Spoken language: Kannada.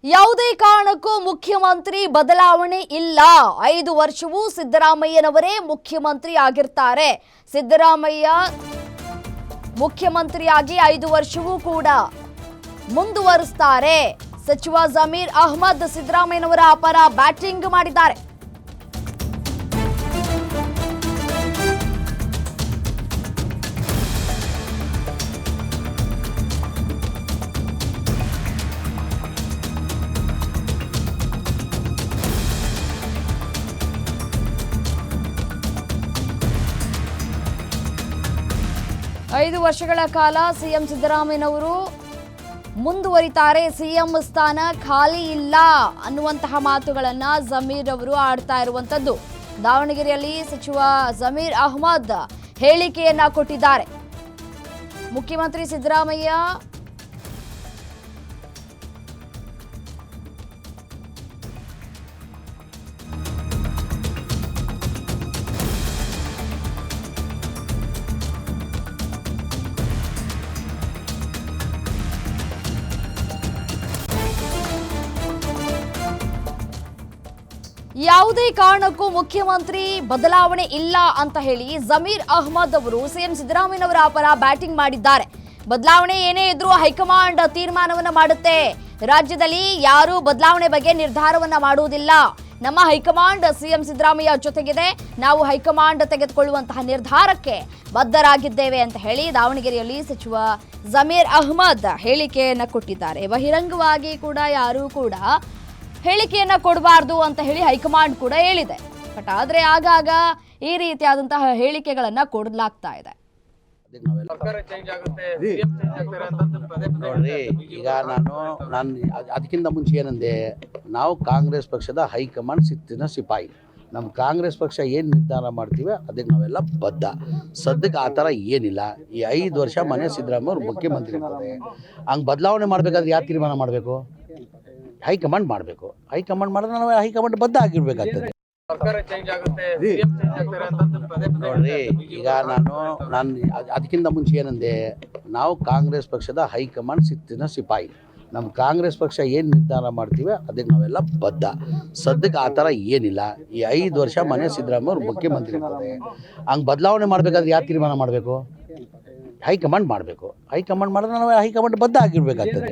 ಯಾವುದೇ ಕಾರಣಕ್ಕೂ ಮುಖ್ಯಮಂತ್ರಿ ಬದಲಾವಣೆ ಇಲ್ಲ. 5 ವರ್ಷವೂ ಸಿದ್ದರಾಮಯ್ಯನವರೇ ಮುಖ್ಯಮಂತ್ರಿ ಆಗಿರ್ತಾರೆ. ಸಿದ್ದರಾಮಯ್ಯ ಮುಖ್ಯಮಂತ್ರಿಯಾಗಿ 5 ವರ್ಷವೂ ಕೂಡ ಮುಂದುವರಿಸ್ತಾರೆ. ಸಚಿವ ಜಮೀರ್ ಅಹ್ಮದ್ ಸಿದ್ದರಾಮಯ್ಯನವರ ಪರ ಬ್ಯಾಟಿಂಗ್ ಮಾಡಿದ್ದಾರೆ. ಐದು ವರ್ಷಗಳ ಕಾಲ ಸಿಎಂ ಸಿದ್ದರಾಮಯ್ಯನವರು ಮುಂದುವರಿತಾರೆ. ಸಿಎಂ ಸ್ಥಾನ ಖಾಲಿ ಇಲ್ಲ ಅನ್ನುವಂತಹ ಮಾತುಗಳನ್ನ ಜಮೀರ್ ಅವರು ಆಡ್ತಾ ಇರುವಂತದ್ದು. ದಾವಣಗೆರೆಯಲ್ಲಿ ಸಚಿವ ಜಮೀರ್ ಅಹ್ಮದ್ ಹೇಳಿಕೆಯನ್ನ ಕೊಟ್ಟಿದ್ದಾರೆ. ಮುಖ್ಯಮಂತ್ರಿ ಸಿದ್ದರಾಮಯ್ಯ ಯಾವುದೇ ಕಾರಣಕ್ಕೂ ಮುಖ್ಯಮಂತ್ರಿ ಬದಲಾವಣೆ ಇಲ್ಲ ಅಂತ ಹೇಳಿ ಜಮೀರ್ ಅಹ್ಮದ್ ಅವರು ಸಿಎಂ ಸಿದ್ದರಾಮಯ್ಯನವರ ಪರ ಬ್ಯಾಟಿಂಗ್ ಮಾಡಿದ್ದಾರೆ. ಬದಲಾವಣೆ ಏನೇ ಇದ್ರೂ ಹೈಕಮಾಂಡ್ ತೀರ್ಮಾನವನ್ನ ಮಾಡುತ್ತೆ. ರಾಜ್ಯದಲ್ಲಿ ಯಾರೂ ಬದಲಾವಣೆ ಬಗ್ಗೆ ನಿರ್ಧಾರವನ್ನ ಮಾಡುವುದಿಲ್ಲ. ನಮ್ಮ ಹೈಕಮಾಂಡ್ ಸಿಎಂ ಸಿದ್ದರಾಮಯ್ಯ ಜೊತೆಗಿದೆ. ನಾವು ಹೈಕಮಾಂಡ್ ತೆಗೆದುಕೊಳ್ಳುವಂತಹ ನಿರ್ಧಾರಕ್ಕೆ ಬದ್ಧರಾಗಿದ್ದೇವೆ ಅಂತ ಹೇಳಿ ದಾವಣಗೆರೆಯಲ್ಲಿ ಸಚಿವ ಜಮೀರ್ ಅಹ್ಮದ್ ಹೇಳಿಕೆಯನ್ನ ಕೊಟ್ಟಿದ್ದಾರೆ. ಬಹಿರಂಗವಾಗಿ ಕೂಡ ಯಾರೂ ಕೂಡ ಹೇಳಿಕೆಯನ್ನ ಕೊಡಬಾರ್ದು ಅಂತ ಹೇಳಿ ಹೈಕಮಾಂಡ್ ಕೂಡ ಹೇಳಿದೆ. ಬಟ್ ಆದ್ರೆ ಆಗಾಗ ಈ ರೀತಿಯಾದಂತಹ ಹೇಳಿಕೆಗಳನ್ನ ಕೊಡಲಾಗ್ತಾ ಇದೆ. ನೋಡ್ರಿ, ಈಗ ನಾನು ಅದಕ್ಕಿಂತ ಮುಂಚೆ ಏನಂದೆ, ನಾವು ಕಾಂಗ್ರೆಸ್ ಪಕ್ಷದ ಹೈಕಮಾಂಡ್ ಸಿಟ್ಟಿನ ಸಿಪಾಯಿ. ನಮ್ಮ ಕಾಂಗ್ರೆಸ್ ಪಕ್ಷ ಏನು ನಿರ್ಧಾರ ಮಾಡ್ತೀವಿ ಅದಕ್ಕೆ ನಾವೆಲ್ಲ ಬದ್ಧ. ಸದ್ಯಕ್ಕೆ ಆ ಥರ ಏನಿಲ್ಲ. ಈ 5 ವರ್ಷ ಮನೆ ಸಿದ್ದರಾಮಯ್ಯ ಅವ್ರು ಮುಖ್ಯಮಂತ್ರಿ ಇರ್ತಾರೆ. ಹಂಗೆ ಬದಲಾವಣೆ ಮಾಡಬೇಕಾದ್ರೆ ಯಾರು ತೀರ್ಮಾನ ಮಾಡಬೇಕು? ಹೈಕಮಾಂಡ್ ಮಾಡಬೇಕು. ಹೈಕಮಾಂಡ್ ಮಾಡಿದ್ರೆ ನಾವು ಹೈಕಮಾಂಡ್ ಬದ್ಧ ಆಗಿರ್ಬೇಕಾಗ್ತದೆ. ನೋಡ್ರಿ, ಈಗ ನಾನು ಅದಕ್ಕಿಂತ ಮುಂಚೆ ಏನಂದೆ, ನಾವು ಕಾಂಗ್ರೆಸ್ ಪಕ್ಷದ ಹೈಕಮಾಂಡ್ ಸಿಟ್ಟಿನ ಸಿಪಾಯಿ. ನಮ್ಮ ಕಾಂಗ್ರೆಸ್ ಪಕ್ಷ ಏನು ನಿರ್ಧಾರ ಮಾಡ್ತೀವಿ ಅದಕ್ಕೆ ನಾವೆಲ್ಲ ಬದ್ಧ. ಸದ್ಯಕ್ಕೆ ಆ ಥರ ಏನಿಲ್ಲ. ಈ 5 ವರ್ಷ ಮನೆ ಸಿದ್ದರಾಮಯ್ಯ ಅವ್ರು ಮುಖ್ಯಮಂತ್ರಿ ಇರ್ತಾರೆ. ಹಂಗೆ ಬದಲಾವಣೆ ಮಾಡಬೇಕಾದ್ರೆ ಯಾರು ತೀರ್ಮಾನ ಮಾಡಬೇಕು? ಹೈಕಮಾಂಡ್ ಮಾಡಬೇಕು. ಹೈಕಮಾಂಡ್ ಮಾಡಿದ್ರೆ ನಾವು ಹೈಕಮಾಂಡ್ ಬದ್ಧ ಆಗಿರ್ಬೇಕಾಗ್ತದೆ.